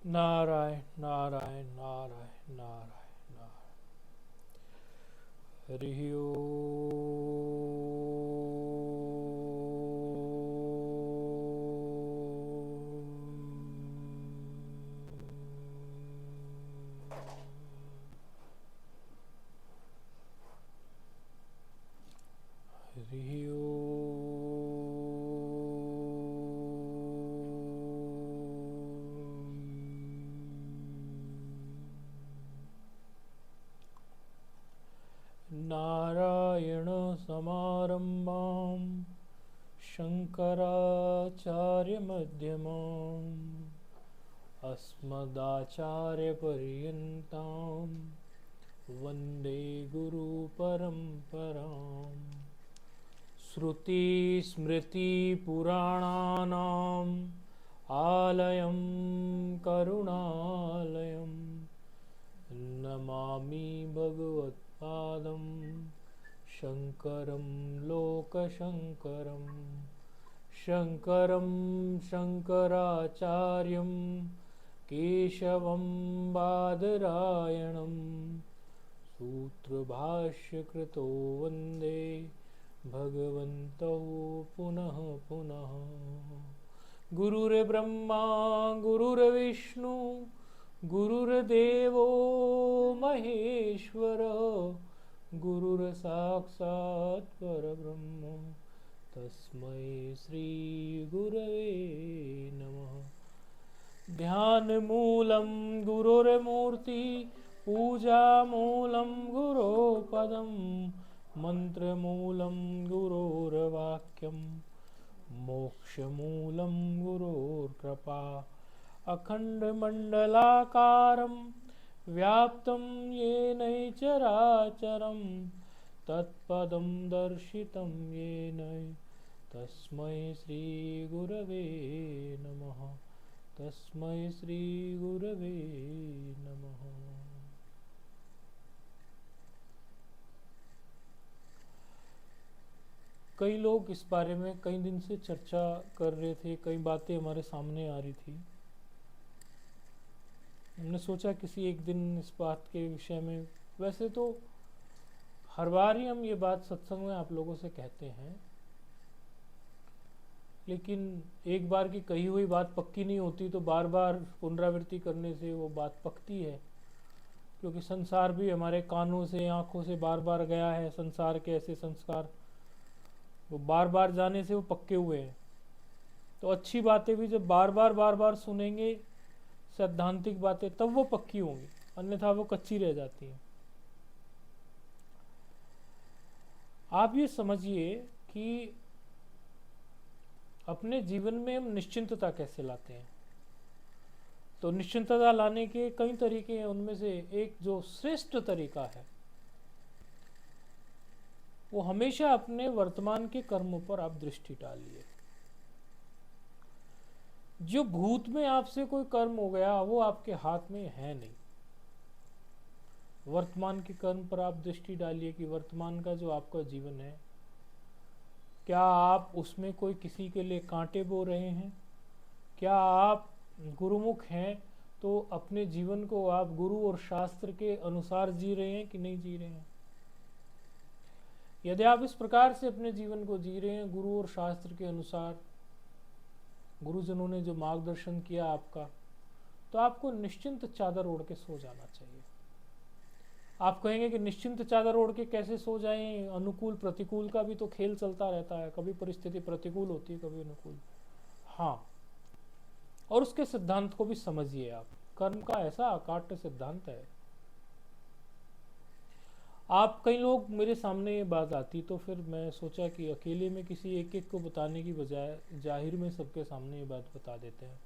नारायण नारायण नारायण नारायण नारायण। हरि नारायण समारंभां शंकराचार्यमध्यमाम् अस्मदाचार्यपर्यन्तां वन्दे गुरुपरम्पराम्। श्रुतिस्मृतिपुराणानाम् आलयं करुणालयं नमामि भगवत्पादं शङ्करं लोकशङ्करं। शङ्करं शङ्कराचार्यं केशवं बादरायणं सूत्रभाष्यकृतो वन्दे भगवन्तौ पुनः पुनः। गुरुर्ब्रह्मा गुरुर्विष्णु गुरुर्देवो महेश्वरः गुरुर्साक्षात् परब्रह्म तस्मै श्री गुरवे नमः। ध्यानमूलं गुरुर्मूर्ति पूजामूलं गुरोपदं मंत्रमूलं गुरोर्वाक्यं मोक्षमूलं गुरोर्कृपा। अखण्डमण्डलाकारं व्याप्तं येन चराचरं तत्पदं दर्शितं येन तस्मै श्रीगुरवे नमः। तस्मै श्रीगुरवे नमः। कई लोग इस बारे में कई दिन से चर्चा कर रहे थे, कई बातें हमारे सामने आ रही थी। हमने सोचा किसी एक दिन इस बात के विषय में, वैसे तो हर बार ही हम ये बात सत्संग में आप लोगों से कहते हैं, लेकिन एक बार की कही हुई बात पक्की नहीं होती, तो बार बार पुनरावृत्ति करने से वो बात पकती है। क्योंकि संसार भी हमारे कानों से आँखों से बार बार गया है, संसार के ऐसे संस्कार वो बार बार जाने से वो पक्के हुए हैं। तो अच्छी बातें भी जब बार बार सुनेंगे, सैद्धांतिक बातें, तब वो पक्की होंगी, अन्यथा वो कच्ची रह जाती हैं। आप ये समझिए कि अपने जीवन में हम निश्चिंतता कैसे लाते हैं। तो निश्चिंतता लाने के कई तरीके हैं, उनमें से एक जो श्रेष्ठ तरीका है वो हमेशा अपने वर्तमान के कर्मों पर आप दृष्टि डालिए। जो भूत में आपसे कोई कर्म हो गया वो आपके हाथ में है नहीं। वर्तमान के कर्म पर आप दृष्टि डालिए कि वर्तमान का जो आपका जीवन है, क्या आप उसमें कोई किसी के लिए कांटे बो रहे हैं? क्या आप गुरुमुख हैं तो अपने जीवन को आप गुरु और शास्त्र के अनुसार जी रहे हैं कि नहीं जी रहे हैं? यदि आप इस प्रकार से अपने जीवन को जी रहे हैं, गुरु और शास्त्र के अनुसार, गुरुजनों ने जो मार्गदर्शन किया आपका, तो आपको निश्चिंत चादर ओढ़ के सो जाना चाहिए। आप कहेंगे कि निश्चिंत चादर ओढ़ के कैसे सो जाएं? अनुकूल प्रतिकूल का भी तो खेल चलता रहता है, कभी परिस्थिति प्रतिकूल होती है, कभी अनुकूल। हाँ, और उसके सिद्धांत को भी समझिए आप। कर्म का ऐसा अकाट्य सिद्धांत है। आप कई लोग मेरे सामने ये बात आती, तो फिर मैं सोचा कि अकेले में किसी एक एक को बताने की बजाय जाहिर में सबके सामने ये बात बता देते हैं।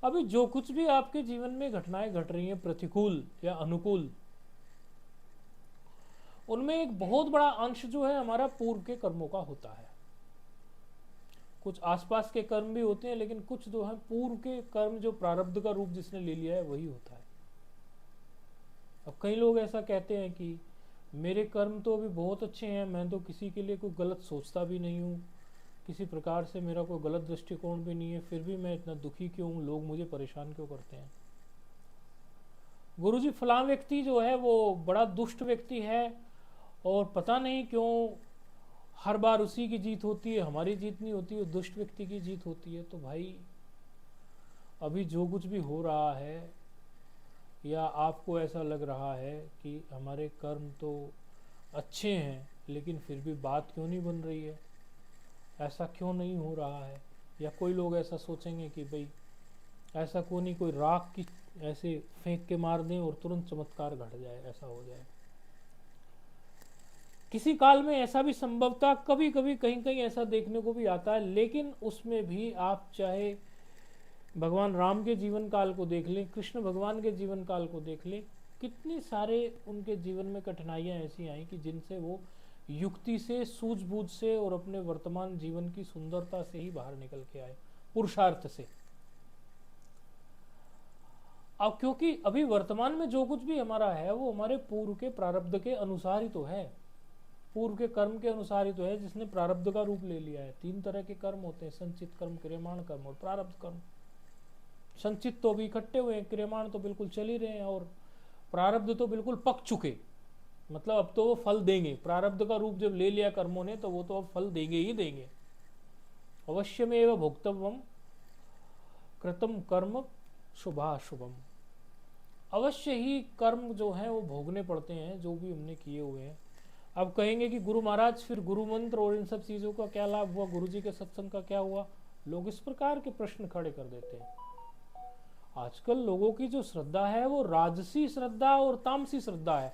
अभी जो कुछ भी आपके जीवन में घटनाएं घट रही हैं, प्रतिकूल या अनुकूल, उनमें एक बहुत बड़ा अंश जो है हमारा पूर्व के कर्मों का होता है। कुछ आसपास के कर्म भी होते हैं, लेकिन कुछ जो है पूर्व के कर्म, जो प्रारब्ध का रूप जिसने ले लिया है, वही होता है। अब कई लोग ऐसा कहते हैं कि मेरे कर्म तो अभी बहुत अच्छे हैं, मैं तो किसी के लिए कोई गलत सोचता भी नहीं हूँ, किसी प्रकार से मेरा कोई गलत दृष्टिकोण भी नहीं है, फिर भी मैं इतना दुखी क्यों हूँ, लोग मुझे परेशान क्यों करते हैं। गुरुजी फलां व्यक्ति जो है वो बड़ा दुष्ट व्यक्ति है और पता नहीं क्यों हर बार उसी की जीत होती है, हमारी जीत नहीं होती, वो दुष्ट व्यक्ति की जीत होती है। तो भाई अभी जो कुछ भी हो रहा है, या आपको ऐसा लग रहा है कि हमारे कर्म तो अच्छे हैं लेकिन फिर भी बात क्यों नहीं बन रही है, ऐसा क्यों नहीं हो रहा है, या कोई लोग ऐसा सोचेंगे कि भाई ऐसा क्यों नहीं कोई राख की ऐसे फेंक के मार दें और तुरंत चमत्कार घट जाए, ऐसा हो जाए। किसी काल में ऐसा भी संभवतः कभी कभी कहीं कहीं ऐसा देखने को भी आता है, लेकिन उसमें भी आप चाहे भगवान राम के जीवन काल को देख लें, कृष्ण भगवान के जीवन काल को देख लें, कितनी सारे उनके जीवन में कठिनाइयां ऐसी आई कि जिनसे वो युक्ति से, सूझबूझ से और अपने वर्तमान जीवन की सुंदरता से ही बाहर निकल के आए, पुरुषार्थ से। अब क्योंकि अभी वर्तमान में जो कुछ भी हमारा है वो हमारे पूर्व के प्रारब्ध के अनुसार ही तो है, पूर्व के कर्म के अनुसार ही तो है, जिसने प्रारब्ध का रूप ले लिया है। 3 तरह के कर्म होते हैं, संचित कर्म, क्रियमाण कर्म और प्रारब्ध कर्म। संचित तो अभी इकट्ठे हुए हैं, क्रियमाण तो बिल्कुल चल ही रहे हैं, और प्रारब्ध तो बिल्कुल पक चुके, मतलब अब तो वो फल देंगे। प्रारब्ध का रूप जब ले लिया कर्मों ने तो वो तो अब फल देंगे ही देंगे। अवश्यमेव भोक्तव्यम कृतम कर्म शुभाशुभम, अवश्य ही कर्म जो है वो भोगने पड़ते हैं जो भी हमने किए हुए हैं। अब कहेंगे कि गुरु महाराज फिर गुरु मंत्र और इन सब चीज़ों का क्या लाभ हुआ, गुरु जी के सत्संग का क्या हुआ, लोग इस प्रकार के प्रश्न खड़े कर देते हैं। आजकल लोगों की जो श्रद्धा है वो राजसी श्रद्धा और तामसी श्रद्धा है।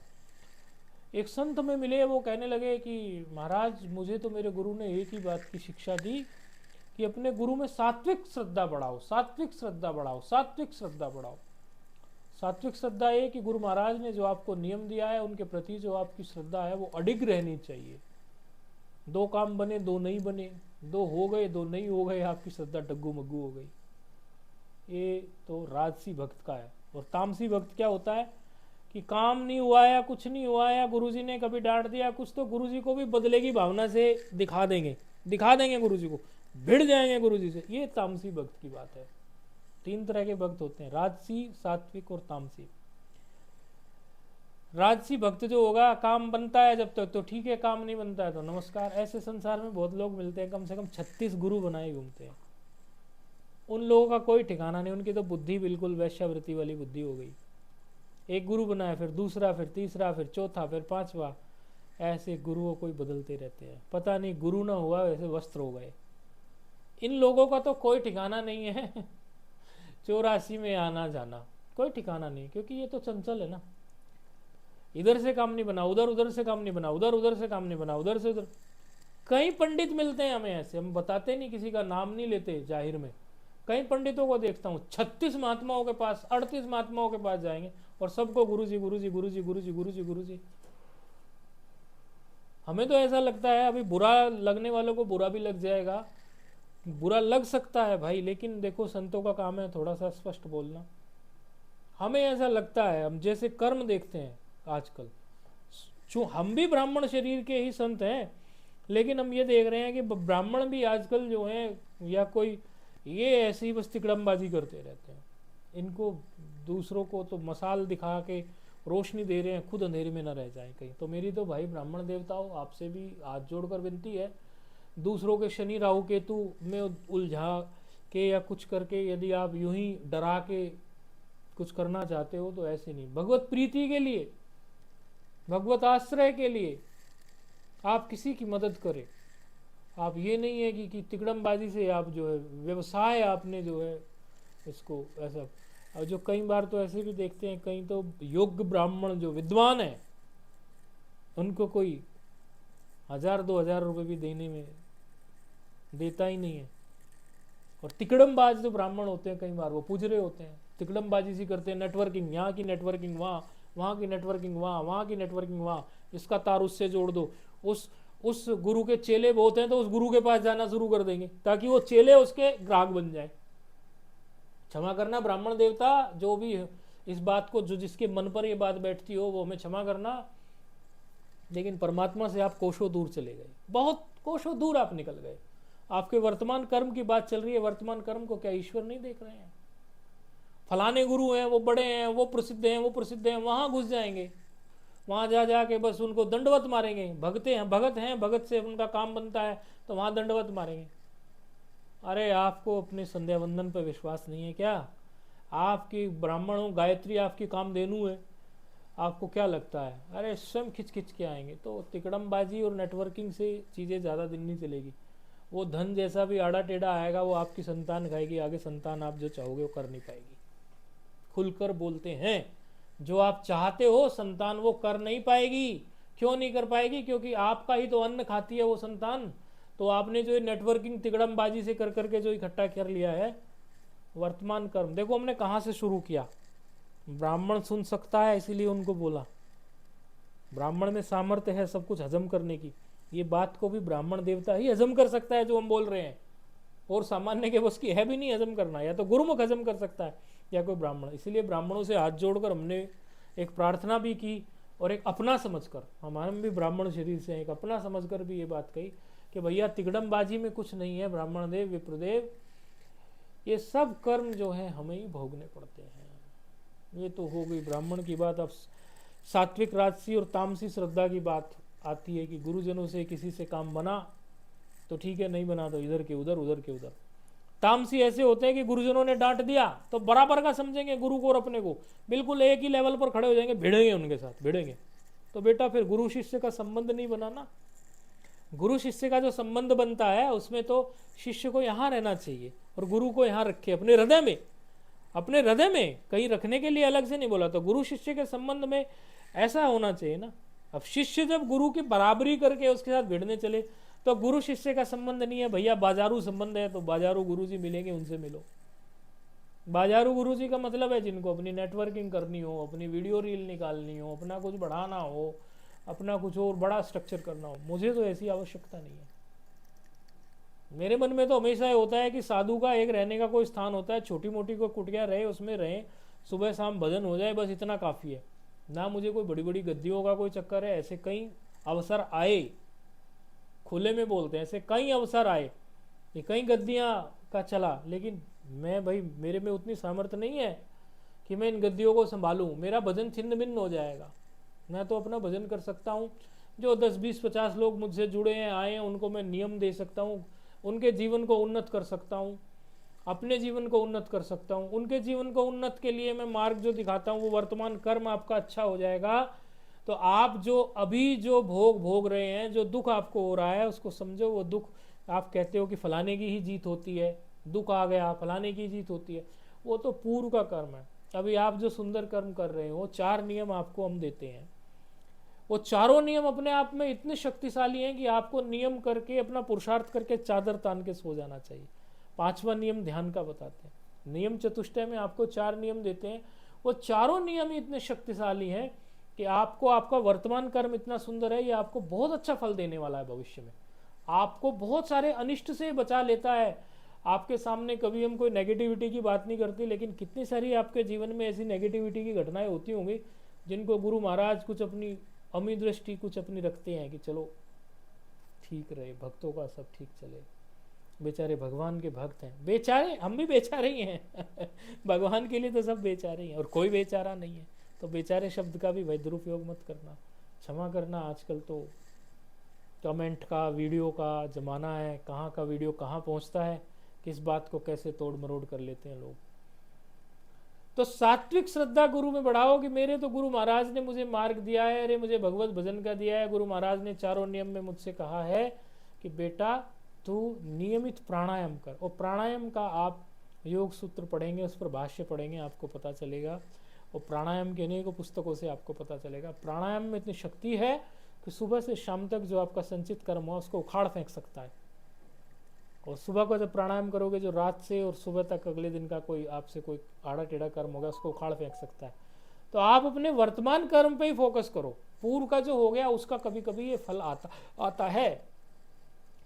एक संत में मिले, वो कहने लगे कि महाराज मुझे तो मेरे गुरु ने एक ही बात की शिक्षा दी कि अपने गुरु में सात्विक श्रद्धा बढ़ाओ, सात्विक श्रद्धा बढ़ाओ, सात्विक श्रद्धा बढ़ाओ। सात्विक श्रद्धा ये कि गुरु महाराज ने जो आपको नियम दिया है उनके प्रति जो आपकी श्रद्धा है वो अडिग रहनी चाहिए। 2 काम बने 2 नहीं बने, 2 हो गए 2 नहीं हो गए, आपकी श्रद्धा डग्गू मग्गू हो गई। ये तो राजसी भक्त का है। और तामसी भक्त क्या होता है कि काम नहीं हुआ या कुछ नहीं हुआ या गुरुजी ने कभी डांट दिया कुछ, तो गुरुजी को भी बदले की भावना से दिखा देंगे गुरुजी को, भिड़ जाएंगे गुरुजी से। ये तामसी भक्त की बात है। 3 तरह के भक्त होते हैं, राजसी, सात्विक और तामसी। राजसी भक्त जो होगा, काम बनता है जब तक तो ठीक है, काम नहीं बनता है तो नमस्कार। ऐसे संसार में बहुत लोग मिलते हैं, कम से कम 36 गुरु बनाए घूमते हैं। उन लोगों का कोई ठिकाना नहीं, उनकी तो बुद्धि बिल्कुल वैश्यावृत्ति वाली बुद्धि हो गई। एक गुरु बनाया, फिर दूसरा, फिर तीसरा, फिर चौथा, फिर 5वां, ऐसे गुरुओं को ही बदलते रहते हैं। पता नहीं गुरु ना हुआ वैसे वस्त्र हो गए। इन लोगों का तो कोई ठिकाना नहीं है 84 में आना जाना, कोई ठिकाना नहीं, क्योंकि ये तो चंचल है ना। इधर से काम नहीं बना उधर, उधर से काम नहीं बना उधर, उधर से काम नहीं बना उधर से उधर। कई पंडित मिलते हैं हमें ऐसे, हम बताते नहीं, किसी का नाम नहीं लेते जाहिर में। कई पंडितों को देखता हूँ 36 महात्माओं के पास, 38 महात्माओं के पास जाएंगे और सबको गुरुजी गुरुजी गुरुजी गुरुजी गुरुजी गुरुजी। हमें तो ऐसा लगता है, अभी बुरा लगने वालों को बुरा भी लग जाएगा, बुरा लग सकता है भाई, लेकिन देखो संतों का काम है थोड़ा सा स्पष्ट बोलना। हमें ऐसा लगता है, हम जैसे कर्म देखते हैं आजकल, हम भी ब्राह्मण शरीर के ही संत हैं, लेकिन हम ये देख रहे हैं कि ब्राह्मण भी आजकल जो है या कोई ये ऐसे ही बस तिकड़मबाजी करते रहते हैं। इनको दूसरों को तो मसाल दिखा के रोशनी दे रहे हैं, खुद अंधेरे में न रह जाएं कहीं। तो मेरी तो भाई ब्राह्मण देवताओं आपसे भी हाथ जोड़कर विनती है, दूसरों के शनि राहु केतु में उलझा के या कुछ करके यदि आप यूं ही डरा के कुछ करना चाहते हो तो ऐसे नहीं। भगवत प्रीति के लिए, भगवत आश्रय के लिए आप किसी की मदद करें। आप ये नहीं है कि तिकड़मबाजी से आप जो है व्यवसाय आपने जो है इसको ऐसा। और जो कई बार तो ऐसे भी देखते हैं, कहीं तो योग्य ब्राह्मण जो विद्वान है उनको कोई 1000-2000 रुपये भी देने में देता ही नहीं है। और तिकड़मबाज जो ब्राह्मण होते हैं कई बार वो पूज रहे होते हैं, तिकड़मबाजी सी करते हैं, नेटवर्किंग, यहाँ की नेटवर्किंग वहाँ, वहाँ की नेटवर्किंग वहाँ, वहाँ की नेटवर्किंग वहाँ, इसका तार उससे जोड़ दो। उस गुरु के चेले बहुत हैं तो उस गुरु के पास जाना शुरू कर देंगे ताकि वो चेले उसके ग्राहक बन जाए। क्षमा करना ब्राह्मण देवता, जो भी इस बात को, जो जिसके मन पर ये बात बैठती हो वो हमें क्षमा करना, लेकिन परमात्मा से आप कोशों दूर चले गए, बहुत कोशों दूर आप निकल गए। आपके वर्तमान कर्म की बात चल रही है, वर्तमान कर्म को क्या ईश्वर नहीं देख रहे हैं? फलाने गुरु हैं, वो बड़े हैं, वो प्रसिद्ध हैं, वो प्रसिद्ध हैं, वहां घुस जाएंगे, वहां जा जाके बस उनको दंडवत मारेंगे। भगते हैं, भगत हैं, भगत से उनका काम बनता है तो वहां दंडवत मारेंगे। अरे आपको अपने संध्या वंदन पर विश्वास नहीं है क्या? आपकी ब्राह्मणों गायत्री आपकी कामधेनु है, आपको क्या लगता है? अरे स्वयं खिंच खिंच के आएंगे। तो तिकड़मबाजी और नेटवर्किंग से चीज़ें ज़्यादा दिन नहीं चलेगी। वो धन जैसा भी आड़ा टेढ़ा आएगा वो आपकी संतान खाएगी, आगे संतान आप जो चाहोगे वो कर नहीं पाएगी। खुलकर बोलते हैं, जो आप चाहते हो संतान वो कर नहीं पाएगी। क्यों नहीं कर पाएगी? क्योंकि आपका ही तो अन्न खाती है वो संतान। तो आपने जो नेटवर्किंग तिकड़मबाजी से कर करके जो इकट्ठा कर लिया है वर्तमान कर्म, देखो हमने कहाँ से शुरू किया। ब्राह्मण सुन सकता है इसीलिए उनको बोला, ब्राह्मण में सामर्थ्य है सब कुछ हजम करने की। ये बात को भी ब्राह्मण देवता ही हजम कर सकता है जो हम बोल रहे हैं, और सामान्य के बस की है भी नहीं हजम करना। या तो गुरुमुख हजम कर सकता है या कोई ब्राह्मण। इसीलिए ब्राह्मणों से हाथ जोड़कर हमने एक प्रार्थना भी की और एक अपना समझकर, हमारे भी ब्राह्मण शरीर से एक अपना समझकर भी ये बात कही कि भैया तिकड़मबाजी में कुछ नहीं है ब्राह्मण देव विप्रदेव, ये सब कर्म जो है हमें ही भोगने पड़ते हैं। ये तो हो गई ब्राह्मण की बात। अब सात्विक राजसी और तामसी श्रद्धा की बात आती है कि गुरुजनों से किसी से काम बना तो ठीक है, नहीं बना तो इधर के उधर उधर के उधर। तामसी ऐसे होते हैं कि गुरुजनों ने डांट दिया तो बराबर का समझेंगे गुरु को और अपने को, बिल्कुल एक ही लेवल पर खड़े हो जाएंगे, भिड़ेंगे उनके साथ, भिड़ेंगे। तो बेटा फिर गुरु शिष्य का संबंध नहीं बनाना। गुरु शिष्य का जो संबंध बनता है उसमें तो शिष्य को यहाँ रहना चाहिए और गुरु को यहाँ रखे अपने हृदय में, अपने हृदय में कहीं रखने के लिए अलग से नहीं बोला। तो गुरु शिष्य के संबंध में ऐसा होना चाहिए ना। अब शिष्य जब गुरु की बराबरी करके उसके साथ भिड़ने चले तो गुरु शिष्य का संबंध नहीं है भैया, बाजारू संबंध है। तो बाजारू गुरुजी मिलेंगे उनसे मिलो। बाजारू गुरुजी का मतलब है जिनको अपनी नेटवर्किंग करनी हो, अपनी वीडियो रील निकालनी हो, अपना कुछ बढ़ाना हो, अपना कुछ और बड़ा स्ट्रक्चर करना हो। मुझे तो ऐसी आवश्यकता नहीं है। मेरे मन में तो हमेशा ये होता है कि साधु का एक रहने का कोई स्थान होता है, छोटी मोटी कोई कुटिया रहे उसमें रहे, सुबह शाम भजन हो जाए, बस इतना काफ़ी है। ना मुझे कोई बड़ी बड़ी गद्दियों का कोई चक्कर है। ऐसे कई अवसर आए, खुले में बोलते हैं, ऐसे कई अवसर आए, ये कई गद्दियाँ का चला, लेकिन मैं भाई मेरे में उतनी सामर्थ्य नहीं है कि मैं इन गद्दियों को संभालूं। मेरा भजन छिन्न भिन्न हो जाएगा। मैं तो अपना भजन कर सकता हूँ, जो 10 20 50 लोग मुझसे जुड़े हैं आए हैं उनको मैं नियम दे सकता हूँ, उनके जीवन को उन्नत कर सकता हूँ, अपने जीवन को उन्नत कर सकता हूँ। उनके जीवन को उन्नत के लिए मैं मार्ग जो दिखाता हूँ वो वर्तमान कर्म आपका अच्छा हो जाएगा। तो आप जो अभी जो भोग रहे हैं, जो दुख आपको हो रहा है उसको समझो। वो दुख आप कहते हो कि फलाने की ही जीत होती है, दुख आ गया फलाने की जीत होती है, वो तो पूर्व का कर्म है। अभी आप जो सुंदर कर्म कर रहे हो, 4 नियम आपको हम देते हैं, वो चारों नियम अपने आप में इतने शक्तिशाली हैं कि आपको नियम करके अपना पुरुषार्थ करके चादर तान के सो जाना चाहिए। 5वां नियम ध्यान का बताते हैं। नियम चतुष्टय में आपको 4 नियम देते हैं। वो चारों नियम इतने शक्तिशाली हैं कि आपको आपका वर्तमान कर्म इतना सुंदर है, ये आपको बहुत अच्छा फल देने वाला है भविष्य में। आपको बहुत सारे अनिष्ट से बचा लेता है। आपके सामने कभी हम कोई नेगेटिविटी की बात नहीं करती, लेकिन कितनी सारी आपके जीवन में ऐसी नेगेटिविटी की घटनाएं होती होंगी जिनको गुरु महाराज कुछ अपनी अमी दृष्टि कुछ अपनी रखते हैं कि चलो ठीक रहे, भक्तों का सब ठीक चले। बेचारे भगवान के भक्त हैं, बेचारे हम भी बेचारे ही हैं भगवान के लिए तो सब बेचारे ही हैं और कोई बेचारा नहीं है। तो बेचारे शब्द का भी भाई दुरुपयोग मत करना, क्षमा करना। आजकल तो कमेंट का वीडियो का ज़माना है, कहाँ का वीडियो कहाँ पहुँचता है, किस बात को कैसे तोड़ मरोड़ कर लेते हैं लोग। तो सात्विक श्रद्धा गुरु में बढ़ाओ कि मेरे तो गुरु महाराज ने मुझे मार्ग दिया है, अरे मुझे भगवत भजन का दिया है। गुरु महाराज ने चारों नियम में मुझसे कहा है कि बेटा तू नियमित प्राणायाम कर। और प्राणायाम का आप योग सूत्र पढ़ेंगे, उस पर भाष्य पढ़ेंगे, आपको पता चलेगा। और प्राणायाम के अनेकों पुस्तकों से आपको पता चलेगा। प्राणायाम में इतनी शक्ति है कि सुबह से शाम तक जो आपका संचित कर्म हो उसको उखाड़ फेंक सकता है। और सुबह को जब प्राणायाम करोगे, जो रात से और सुबह तक अगले दिन का कोई आपसे कोई आड़ा टेढ़ा कर्म होगा उसको उखाड़ फेंक सकता है। तो आप अपने वर्तमान कर्म पे ही फोकस करो। पूर्व का जो हो गया उसका कभी कभी ये फल आता है।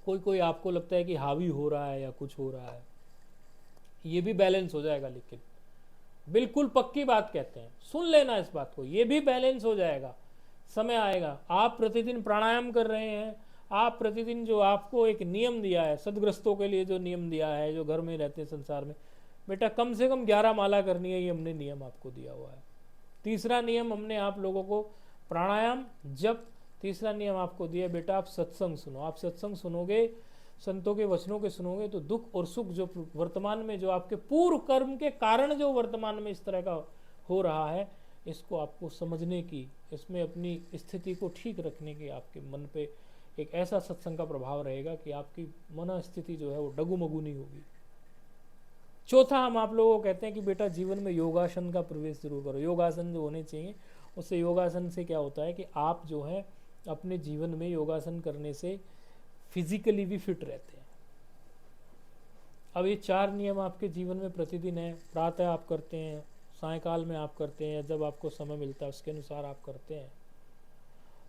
कोई कोई आपको लगता है कि हावी हो रहा है या कुछ हो रहा है, ये भी बैलेंस हो जाएगा। लेकिन बिल्कुल पक्की बात कहते हैं, सुन लेना इस बात को, ये भी बैलेंस हो जाएगा। समय आएगा, आप प्रतिदिन प्राणायाम कर रहे हैं, आप प्रतिदिन जो आपको एक नियम दिया है, सदग्रस्तों के लिए जो नियम दिया है, जो घर में रहते हैं संसार में, बेटा कम से कम 11 माला करनी है, ये हमने नियम आपको दिया हुआ है। तीसरा नियम हमने आप लोगों को प्राणायाम जप, तीसरा नियम आपको दिया बेटा आप सत्संग सुनो। आप सत्संग सुनोगे, संतों के वचनों के सुनोगे, तो दुख और सुख जो वर्तमान में जो आपके पूर्व कर्म के कारण जो वर्तमान में इस तरह का हो रहा है, इसको आपको समझने की, इसमें अपनी स्थिति को ठीक रखने की आपके मन पे एक ऐसा सत्संग का प्रभाव रहेगा कि आपकी मन स्थिति जो है वो डगुमगु नहीं होगी। चौथा हम आप लोगों को कहते हैं कि बेटा जीवन में योगासन का प्रवेश जरूर करो। योगासन जो होने चाहिए, उससे योगासन से क्या होता है कि आप जो है अपने जीवन में योगासन करने से फिजिकली भी फिट रहते हैं। अब ये 4 नियम आपके जीवन में प्रतिदिन है। प्रातः आप करते हैं, सायकाल में आप करते हैं, जब आपको समय मिलता है उसके अनुसार आप करते हैं,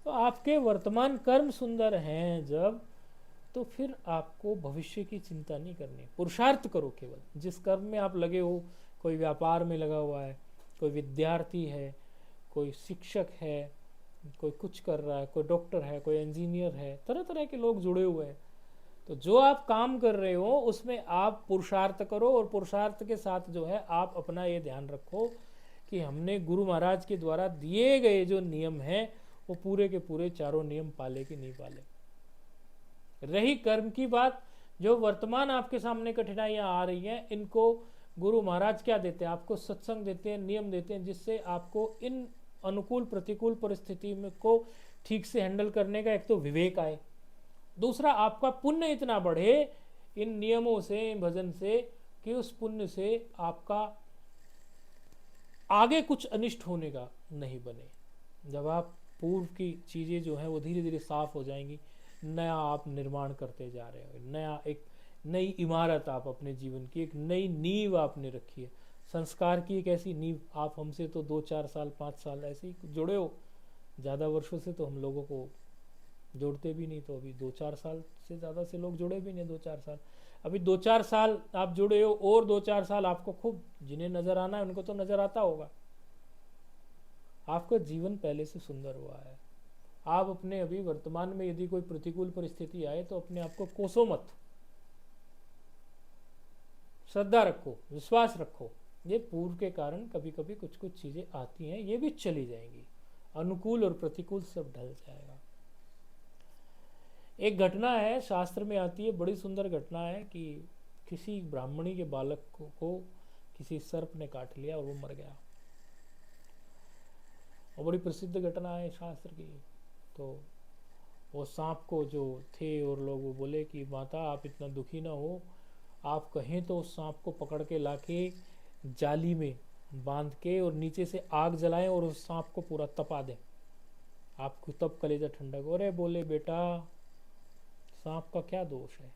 तो आपके वर्तमान कर्म सुंदर हैं जब, तो फिर आपको भविष्य की चिंता नहीं करनी। पुरुषार्थ करो केवल जिस कर्म में आप लगे हो। कोई व्यापार में लगा हुआ है, कोई विद्यार्थी है, कोई शिक्षक है, कोई कुछ कर रहा है, कोई डॉक्टर है, कोई इंजीनियर है, तरह तरह के लोग जुड़े हुए हैं। तो जो आप काम कर रहे हो उसमें आप पुरुषार्थ करो, और पुरुषार्थ के साथ जो है आप अपना ये ध्यान रखो कि हमने गुरु महाराज के द्वारा दिए गए जो नियम हैं वो पूरे के पूरे 4 नियम पाले कि नहीं पाले। रही कर्म की बात, जो वर्तमान आपके सामने कठिनाइयां आ रही हैं, इनको गुरु महाराज क्या देते हैं? आपको सत्संग देते हैं, नियम देते हैं, जिससे आपको इन अनुकूल प्रतिकूल परिस्थिति में को ठीक से हैंडल करने का एक तो विवेक आए, दूसरा आपका पुण्य इतना बढ़े इन नियमों से, भजन से, कि उस पुण्य से आपका आगे कुछ अनिष्ट होने का नहीं बने। जब आप पूर्व की चीज़ें जो हैं वो धीरे धीरे साफ हो जाएंगी, नया आप निर्माण करते जा रहे हो, नया एक नई इमारत आप अपने जीवन की, एक नई नींव आपने रखी है, संस्कार की एक ऐसी नींव। आप हमसे तो 2-4 साल 5 साल ऐसे ही जुड़े हो, ज़्यादा वर्षों से तो हम लोगों को जोड़ते भी नहीं, तो अभी 2-4 साल से ज़्यादा से लोग जुड़े भी नहीं। 2-4 साल, अभी 2-4 साल आप जुड़े हो, और 2-4 साल आपको खूब, जिन्हें नज़र आना है उनको तो नज़र आता होगा। आपका जीवन पहले से सुंदर हुआ है। आप अपने अभी वर्तमान में यदि कोई प्रतिकूल परिस्थिति आए तो अपने आप को कोसो मत, श्रद्धा रखो, विश्वास रखो। ये पूर्व के कारण कभी कभी कुछ कुछ चीज़ें आती हैं, ये भी चली जाएंगी, अनुकूल और प्रतिकूल सब ढल जाएगा। एक घटना है, शास्त्र में आती है, बड़ी सुंदर घटना है कि किसी ब्राह्मणी के बालक को किसी सर्प ने काट लिया और वो मर गया। और बड़ी प्रसिद्ध घटना है शास्त्र की। तो वो सांप को जो थे और लोग वो बोले कि माता आप इतना दुखी ना हो, आप कहें तो उस सांप को पकड़ के लाके जाली में बांध के और नीचे से आग जलाएं और उस सांप को पूरा तपा दें, आपको तब कलेजा ठंडा हो। अरे बोले बेटा सांप का क्या दोष है?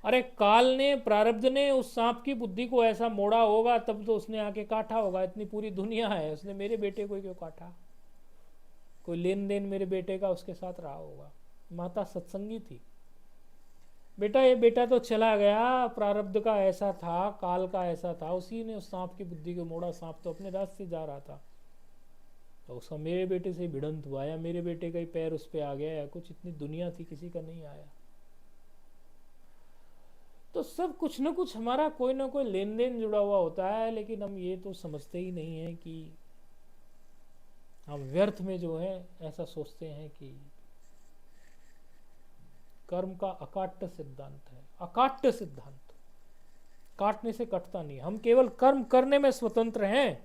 अरे काल ने, प्रारब्ध ने उस सांप की बुद्धि को ऐसा मोड़ा होगा तब तो उसने आके काटा होगा। इतनी पूरी दुनिया है, उसने मेरे बेटे को क्यों काटा? कोई लेन देन मेरे बेटे का उसके साथ रहा होगा। माता सत्संगी थी। बेटा ये बेटा तो चला गया, प्रारब्ध का ऐसा था, काल का ऐसा था, उसी ने उस सांप की बुद्धि को मोड़ा। सांप तो अपने रास्ते जा रहा था, तो उसका मेरे बेटे से भिड़ंत हुआ, या मेरे बेटे का ही पैर उस पर आ गया, या कुछ, इतनी दुनिया थी किसी का नहीं आया। तो सब कुछ ना कुछ हमारा कोई ना कोई लेन देन जुड़ा हुआ होता है, लेकिन हम ये तो समझते ही नहीं है कि हम व्यर्थ में जो है ऐसा सोचते हैं कि कर्म का अकाट्य सिद्धांत है। अकाट्य सिद्धांत, काटने से कटता नहीं। हम केवल कर्म करने में स्वतंत्र हैं,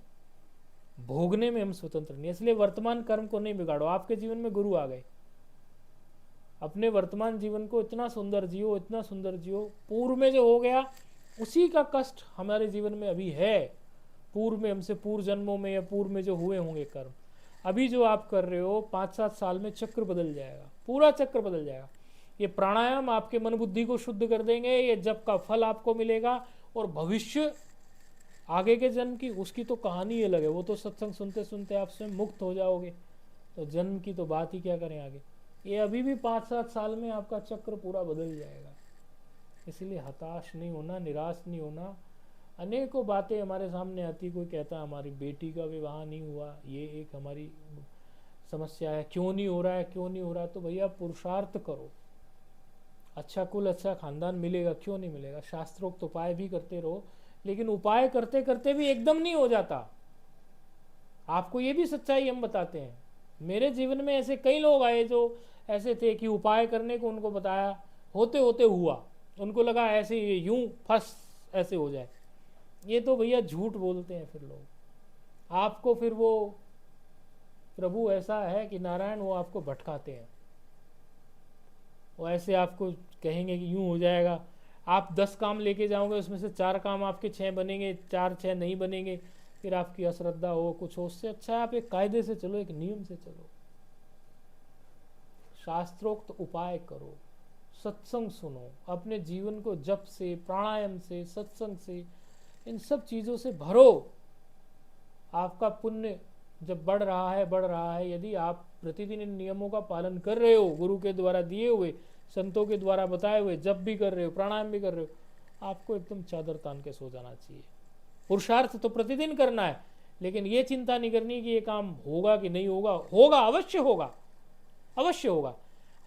भोगने में हम स्वतंत्र नहीं। इसलिए वर्तमान कर्म को नहीं बिगाड़ो। आपके जीवन में गुरु आ गए, अपने वर्तमान जीवन को इतना सुंदर जियो, इतना सुंदर जियो। पूर्व में जो हो गया उसी का कष्ट हमारे जीवन में अभी है। पूर्व में हमसे पूर्व जन्मों में या पूर्व में जो हुए होंगे कर्म, अभी जो आप कर रहे हो 5-7 साल में चक्र बदल जाएगा, पूरा चक्र बदल जाएगा। ये प्राणायाम आपके मन बुद्धि को शुद्ध कर देंगे, ये जप का फल आपको मिलेगा, और भविष्य आगे के जन्म की उसकी तो कहानी अलग है। वो तो सत्संग सुनते सुनते आप स्वयं मुक्त हो जाओगे, तो जन्म की तो बात ही क्या करें आगे। ये अभी भी 5-7 साल में आपका चक्र पूरा बदल जाएगा। इसलिए हताश नहीं होना, निराश नहीं होना। अनेकों बातें हमारे सामने आती, कोई कहता है हमारी बेटी का विवाह नहीं हुआ, ये एक हमारी समस्या है, क्यों नहीं हो रहा है, क्यों नहीं हो रहा है। तो भैया पुरुषार्थ करो, अच्छा कुल अच्छा खानदान मिलेगा, क्यों नहीं मिलेगा। शास्त्रोक्त उपाय भी करते रहो, लेकिन उपाय करते करते भी एकदम नहीं हो जाता। आपको ये भी सच्चाई हम बताते हैं। मेरे जीवन में ऐसे कई लोग आए जो ऐसे थे कि उपाय करने को उनको बताया, होते होते हुआ, उनको लगा ऐसे यूं फस ऐसे हो जाए। ये तो भैया झूठ बोलते हैं फिर लोग। आपको फिर वो प्रभु ऐसा है कि नारायण वो आपको भटकाते हैं। वो ऐसे आपको कहेंगे कि यूं हो जाएगा, आप 10 काम लेके जाओगे, उसमें से 4 काम आपके 6 बनेंगे, 4 6 नहीं बनेंगे, फिर आपकी अश्रद्धा हो कुछ हो। उससे अच्छा है आप एक कायदे से चलो, एक नियम से चलो, शास्त्रोक्त उपाय करो, सत्संग सुनो, अपने जीवन को जप से, प्राणायाम से, सत्संग से, इन सब चीज़ों से भरो। आपका पुण्य जब बढ़ रहा है, बढ़ रहा है, यदि आप प्रतिदिन इन नियमों का पालन कर रहे हो, गुरु के द्वारा दिए हुए, संतों के द्वारा बताए हुए, जप भी कर रहे हो, प्राणायाम भी कर रहे हो, आपको एकदम चादर तान के सो जाना चाहिए। पुरुषार्थ तो प्रतिदिन करना है, लेकिन ये चिंता नहीं करनी कि ये काम होगा कि नहीं होगा। होगा, अवश्य होगा, अवश्य होगा।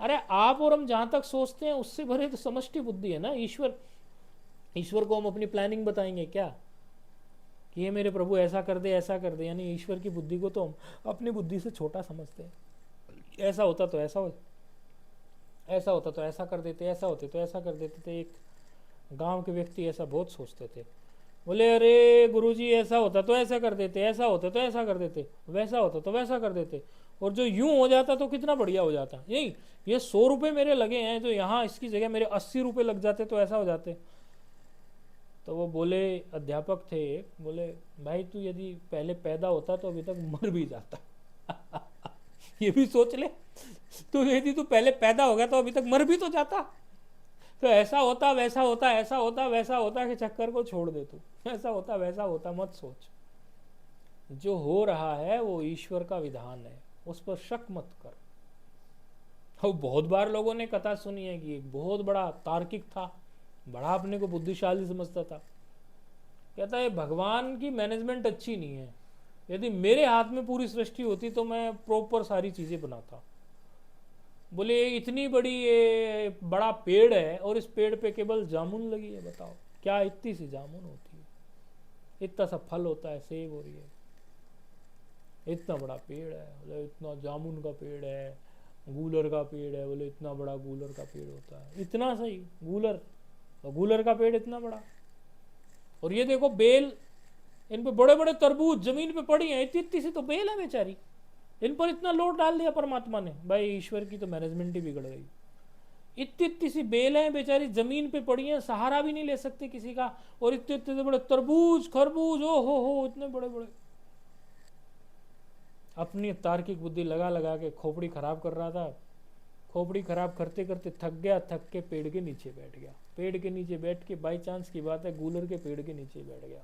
अरे आप और हम जहां तक सोचते हैं उससे भरे तो समष्टि बुद्धि है ना। ईश्वर को हम अपनी प्लानिंग बताएंगे क्या कि ये मेरे प्रभु ऐसा कर दे, ऐसा कर दे। यानी ईश्वर की बुद्धि को तो हम अपनी बुद्धि से छोटा समझते हैं। ऐसा होता तो ऐसा हो, ऐसा होता तो ऐसा कर देते, ऐसा होते तो ऐसा कर देते थे। एक गांव के व्यक्ति ऐसा बहुत सोचते थे, बोले अरे गुरुजी ऐसा होता तो ऐसा कर देते, ऐसा होता तो ऐसा कर देते, वैसा होता तो वैसा कर देते, और जो यूं हो जाता तो कितना बढ़िया हो जाता। यही ये 100 रुपये मेरे लगे हैं, जो यहाँ इसकी जगह मेरे 80 रुपये लग जाते तो ऐसा हो जाते। तो वो बोले, अध्यापक थे, बोले भाई तू यदि पहले पैदा होता तो अभी तक मर भी जाता। ये भी सोच ले, तो यदि तू पहले पैदा हो गया तो अभी तक मर भी तो जाता। तो ऐसा होता, वैसा होता, ऐसा होता, वैसा होता के चक्कर को छोड़ दे तू। ऐसा होता, वैसा होता मत सोच। जो हो रहा है वो ईश्वर का विधान है, उस पर शक मत कर। और बहुत बार लोगों ने कथा सुनी है कि एक बहुत बड़ा तार्किक था, बड़ा अपने को बुद्धिशाली समझता था, कहता है भगवान की मैनेजमेंट अच्छी नहीं है, यदि मेरे हाथ में पूरी सृष्टि होती तो मैं प्रॉपर सारी चीजें बनाता। बोले इतनी बड़ी ये बड़ा पेड़ है और इस पेड़ पे केवल जामुन लगी है, बताओ क्या इतनी सी जामुन होती है, इतना सा फल होता है, सेब हो रही है, इतना बड़ा पेड़ है, बोले इतना जामुन का पेड़ है, गूलर का पेड़ है, बोले इतना बड़ा गूलर का पेड़ होता है, इतना सही गूलर, और गूलर का पेड़ इतना बड़ा। और ये देखो बेल, इन पे बड़े बड़े तरबूज जमीन पे पड़ी हैं, इतनी इतनी सी तो बेल है बेचारी, इन पर इतना लोड डाल दिया परमात्मा ने। भाई ईश्वर की तो मैनेजमेंट ही बिगड़ गई। इतनी इतनी सी बेल है बेचारी जमीन पे पड़ी है, सहारा भी नहीं ले सकते किसी का, और इतने इतने बड़े तरबूज खरबूज, ओ हो इतने बड़े बड़े। अपनी तार्किक बुद्धि लगा लगा के खोपड़ी खराब कर रहा था, खोपड़ी खराब करते करते थक गया, थक के पेड़ के नीचे बैठ गया। पेड़ के नीचे बैठ के, बाई चांस की बात है, गूलर के पेड़ के नीचे बैठ गया।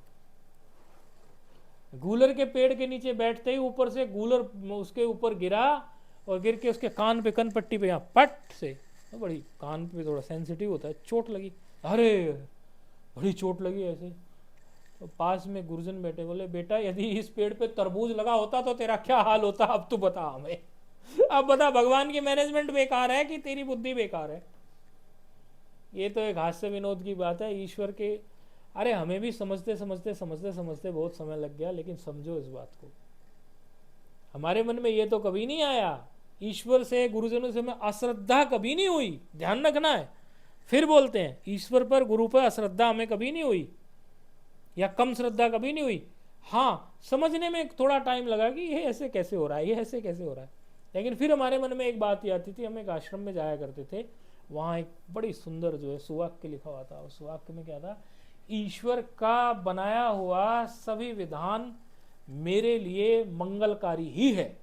गूलर के पेड़ के नीचे बैठते ही ऊपर से गूलर उसके ऊपर गिरा, और गिर के उसके कान पे, कन पट्टी पे, यहाँ पट से, तो बड़ी कान पे थोड़ा सेंसिटिव होता है, चोट लगी। अरे बड़ी चोट लगी ऐसे। तो पास में गुरुजन बैठे, बोले बेटा यदि इस पेड़ पे तरबूज लगा होता तो तेरा क्या हाल होता, अब तू बता हमें। अब बता, भगवान की मैनेजमेंट बेकार है कि तेरी बुद्धि बेकार है। ये तो एक हास्य विनोद की बात है ईश्वर के। अरे हमें भी समझते समझते समझते समझते बहुत समय लग गया, लेकिन समझो इस बात को, हमारे मन में ये तो कभी नहीं आया, ईश्वर से, गुरुजनों से हमें अश्रद्धा कभी नहीं हुई। ध्यान रखना है, फिर बोलते हैं ईश्वर पर, गुरु पर अश्रद्धा हमें कभी नहीं हुई, या कम श्रद्धा कभी नहीं हुई। हाँ, समझने में थोड़ा टाइम लगा कि ये ऐसे कैसे हो रहा है, ये ऐसे कैसे हो रहा है। लेकिन फिर हमारे मन में एक बात ही आती थी, हम एक आश्रम में जाया करते थे, वहाँ एक बड़ी सुंदर जो है सुवाक्य लिखा हुआ था। उस सुवाक्य में क्या था, ईश्वर का बनाया हुआ सभी विधान मेरे लिए मंगलकारी ही है।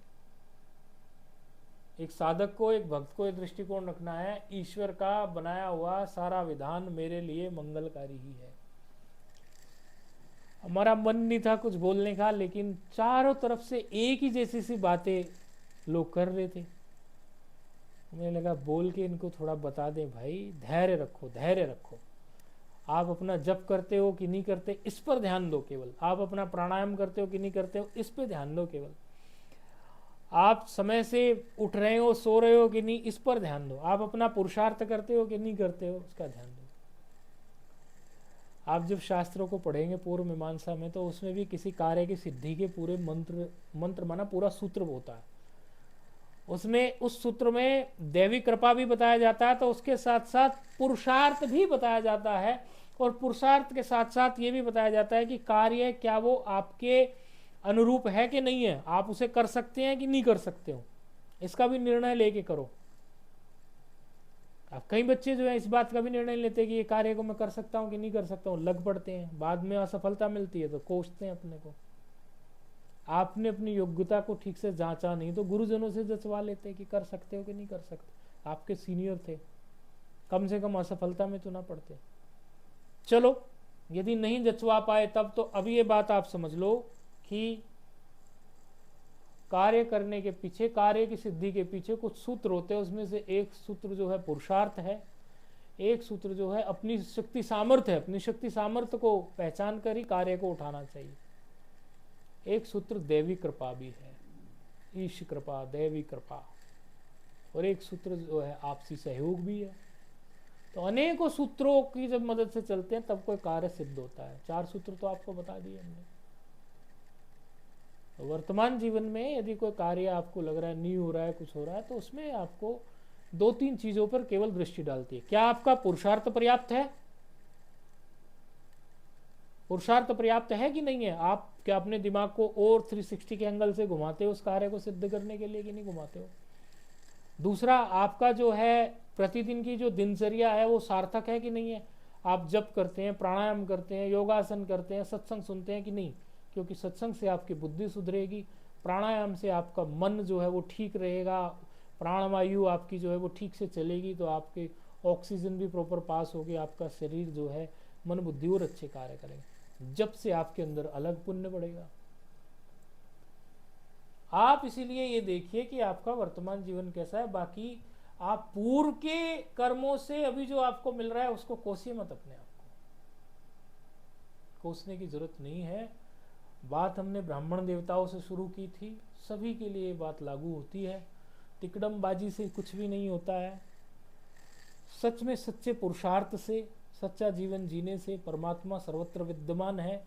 एक साधक को, एक भक्त को एक दृष्टिकोण रखना है, ईश्वर का बनाया हुआ सारा विधान मेरे लिए मंगलकारी ही है। हमारा मन नहीं था कुछ बोलने का, लेकिन चारों तरफ से एक ही जैसी सी बातें लोग कर रहे थे। मुझे लगा बोल के इनको थोड़ा बता दें, भाई धैर्य रखो, धैर्य रखो। आप अपना जप करते हो कि नहीं करते, इस पर ध्यान दो केवल। आप अपना प्राणायाम करते हो कि नहीं करते हो, इस पर ध्यान दो केवल। आप समय से उठ रहे हो, सो रहे हो कि नहीं, इस पर ध्यान दो। आप अपना पुरुषार्थ करते हो कि नहीं करते हो, उसका ध्यान दो। आप जब शास्त्रों को पढ़ेंगे पूर्व मीमांसा में, तो उसमें भी किसी कार्य की सिद्धि के पूरे मंत्र, मंत्र माना पूरा सूत्र होता है। उसमें उस सूत्र में दैवी कृपा भी बताया जाता है, तो उसके साथ साथ पुरुषार्थ भी बताया जाता है। और पुरुषार्थ के साथ साथ ये भी बताया जाता है कि कार्य क्या वो आपके अनुरूप है कि नहीं है, आप उसे कर सकते हैं कि नहीं कर सकते हो, इसका भी निर्णय लेके करो। अब कई बच्चे जो है इस बात का भी निर्णय लेते हैं कि ये कार्य को मैं कर सकता हूँ कि नहीं कर सकता हूँ, लग पड़ते हैं, बाद में असफलता मिलती है तो कोसते हैं अपने को। आपने अपनी योग्यता को ठीक से जांचा नहीं, तो गुरुजनों से जचवा लेते हैं कि कर सकते हो कि नहीं कर सकते, आपके सीनियर थे, कम से कम असफलता में तो ना पड़ते। चलो, यदि नहीं जचवा पाए तब तो अब ये बात आप समझ लो कि कार्य करने के पीछे, कार्य की सिद्धि के पीछे कुछ सूत्र होते हैं। उसमें से एक सूत्र जो है पुरुषार्थ है, एक सूत्र जो है अपनी शक्ति सामर्थ्य है। अपनी शक्ति सामर्थ्य को पहचान कर ही कार्य को उठाना चाहिए। एक सूत्र दैवी कृपा भी है, ईश कृपा, दैवी कृपा, और एक सूत्र जो है आपसी सहयोग भी है। तो अनेकों सूत्रों की जब मदद से चलते हैं तब कोई कार्य सिद्ध होता है। 4 सूत्र तो आपको बता दिए हमने। तो वर्तमान जीवन में यदि कोई कार्य आपको लग रहा है नहीं हो रहा है, कुछ हो रहा है, तो उसमें आपको 2-3 चीजों पर केवल दृष्टि डालती है। क्या आपका पुरुषार्थ पर्याप्त है? पुरुषार्थ पर्याप्त है कि नहीं है? आप क्या अपने दिमाग को और 360 के एंगल से घुमाते हो उस कार्य को सिद्ध करने के लिए कि नहीं घुमाते हो? दूसरा, आपका जो है प्रतिदिन की जो दिनचर्या है वो सार्थक है कि नहीं है? आप जप करते हैं, प्राणायाम करते हैं, योगासन करते हैं, सत्संग सुनते हैं कि नहीं? क्योंकि सत्संग से आपकी बुद्धि सुधरेगी, प्राणायाम से आपका मन जो है वो ठीक रहेगा, प्राणवायु आपकी जो है वो ठीक से चलेगी, तो आपके ऑक्सीजन भी प्रॉपर पास होगी, आपका शरीर जो है, मन बुद्धि और अच्छे कार्य करेंगे। जब से आपके अंदर अलग पुण्य बढ़ेगा। आप इसीलिए ये देखिए कि आपका वर्तमान जीवन कैसा है। बाकी आप पूर्व के कर्मों से अभी जो आपको मिल रहा है उसको कोसिए मत, अपने आप को कोसने की जरूरत नहीं है। बात हमने ब्राह्मण देवताओं से शुरू की थी, सभी के लिए बात लागू होती है। तिकड़मबाजी से कुछ भी नहीं होता है। सच में सच्चे पुरुषार्थ से, सच्चा जीवन जीने से परमात्मा सर्वत्र विद्यमान है।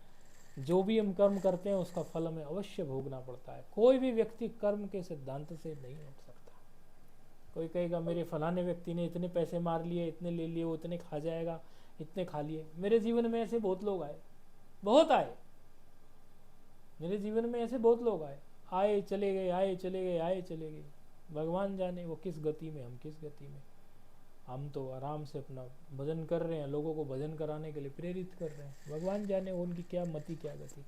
जो भी हम कर्म करते हैं उसका फल हमें अवश्य भोगना पड़ता है। कोई भी व्यक्ति कर्म के सिद्धांत से नहीं उठ सकता। कोई कहेगा मेरे फलाने व्यक्ति ने इतने पैसे मार लिए, इतने ले लिए, वो इतने खा जाएगा, इतने खा लिए। मेरे जीवन में ऐसे बहुत लोग आए, बहुत आए। मेरे जीवन में ऐसे बहुत लोग आए, आए चले गए, आए चले गए, आए चले गए। भगवान जाने वो किस गति में, हम किस गति में। हम तो आराम से अपना भजन कर रहे हैं, लोगों को भजन कराने के लिए प्रेरित कर रहे हैं। भगवान जाने उनकी क्या मति, क्या गति।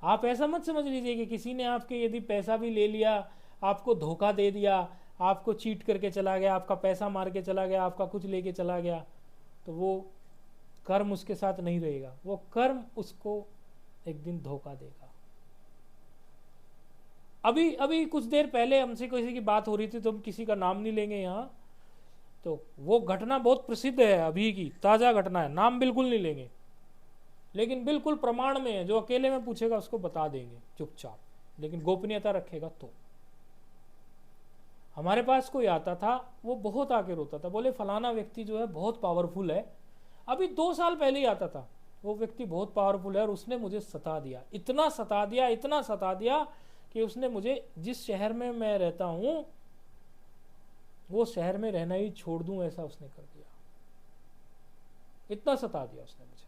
आप ऐसा मत समझ लीजिए कि किसी ने आपके यदि पैसा भी ले लिया, आपको धोखा दे दिया, आपको चीट करके चला गया, आपका पैसा मार के चला गया, आपका कुछ लेके चला गया, तो वो कर्म उसके साथ नहीं रहेगा। वो कर्म उसको एक दिन धोखा देगा। अभी अभी कुछ देर पहले हमसे किसी की बात हो रही थी, तो हम किसी का नाम नहीं लेंगे यहाँ। तो वो घटना बहुत प्रसिद्ध है, अभी की ताज़ा घटना है, नाम बिल्कुल नहीं लेंगे, लेकिन बिल्कुल प्रमाण में है। जो अकेले में पूछेगा उसको बता देंगे चुपचाप, लेकिन गोपनीयता रखेगा तो। हमारे पास कोई आता था, वो बहुत आके रोता था, बोले फलाना व्यक्ति जो है बहुत पावरफुल है। अभी 2 साल पहले ही आता था, वो व्यक्ति बहुत पावरफुल है और उसने मुझे सता दिया, इतना सता दिया, इतना सता दिया कि उसने मुझे, जिस शहर में मैं रहता हूँ वो शहर में रहना ही छोड़ दूं, ऐसा उसने कर दिया। इतना सता दिया उसने मुझे।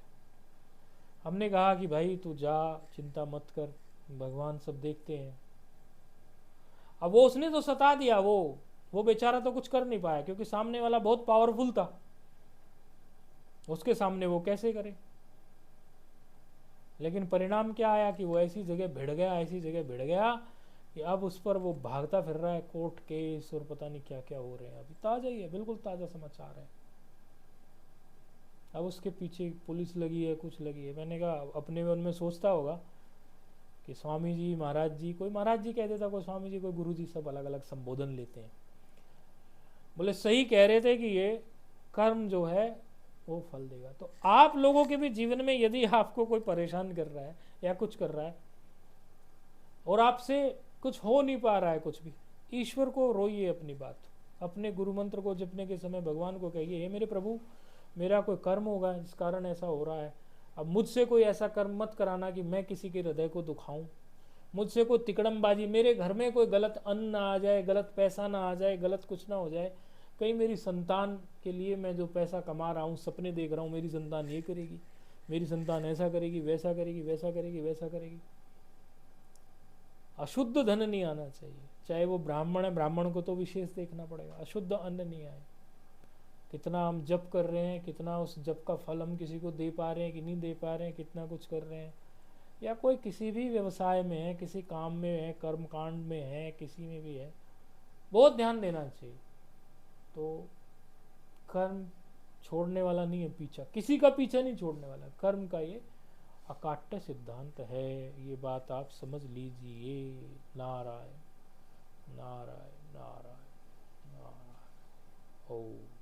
हमने कहा कि भाई तू जा, चिंता मत कर, भगवान सब देखते हैं। अब वो उसने तो सता दिया, वो बेचारा तो कुछ कर नहीं पाया, क्योंकि सामने वाला बहुत पावरफुल था। उसके सामने वो कैसे करे। लेकिन परिणाम क्या आया कि वो ऐसी जगह भिड़ गया, ऐसी जगह भिड़ गया कि अब उस पर वो भागता फिर रहा है, कोर्ट केस और पता नहीं क्या क्या हो रहे हैं। अभी ताज़ा ही है, बिल्कुल ताज़ा समाचार है। अब उसके पीछे पुलिस लगी है, कुछ लगी है। मैंने कहा, अपने मन में सोचता होगा कि स्वामी जी, महाराज जी, कोई महाराज जी कह देता, कोई स्वामी जी, कोई गुरु जी, सब अलग अलग संबोधन लेते हैं। बोले सही कह रहे थे कि ये कर्म जो है वो फल देगा। तो आप लोगों के भी जीवन में यदि आपको कोई परेशान कर रहा है या कुछ कर रहा है और आपसे कुछ हो नहीं पा रहा है कुछ भी, ईश्वर को रोइए अपनी बात, अपने गुरु मंत्र को जपने के समय भगवान को कहिए, हे मेरे प्रभु, मेरा कोई कर्म होगा जिस कारण ऐसा हो रहा है, अब मुझसे कोई ऐसा कर्म मत कराना कि मैं किसी के हृदय को दुखाऊं, मुझसे कोई तिकड़मबाजी, मेरे घर में कोई गलत अन्न ना आ जाए, गलत पैसा ना आ जाए, गलत कुछ ना हो जाए, कहीं मेरी संतान के लिए मैं जो पैसा कमा रहा हूँ, सपने देख रहा हूँ, मेरी संतान ये करेगी, मेरी संतान ऐसा करेगी, वैसा करेगी, वैसा करेगी, वैसा करेगी। अशुद्ध धन नहीं आना चाहिए, चाहे वो ब्राह्मण है, ब्राह्मण को तो विशेष देखना पड़ेगा, अशुद्ध अन्न नहीं आए। कितना हम जप कर रहे हैं, कितना उस जप का फल हम किसी को दे पा रहे हैं कि नहीं दे पा रहे हैं, कितना कुछ कर रहे हैं, या कोई किसी भी व्यवसाय में है, किसी काम में है, कर्म कांड में है, किसी में भी है, बहुत ध्यान देना चाहिए। तो कर्म छोड़ने वाला नहीं है पीछा, किसी का पीछा नहीं छोड़ने वाला, कर्म का ये अकाट्य सिद्धांत है, ये बात आप समझ लीजिए। नारायण नारायण नारायण नारायण। ओम।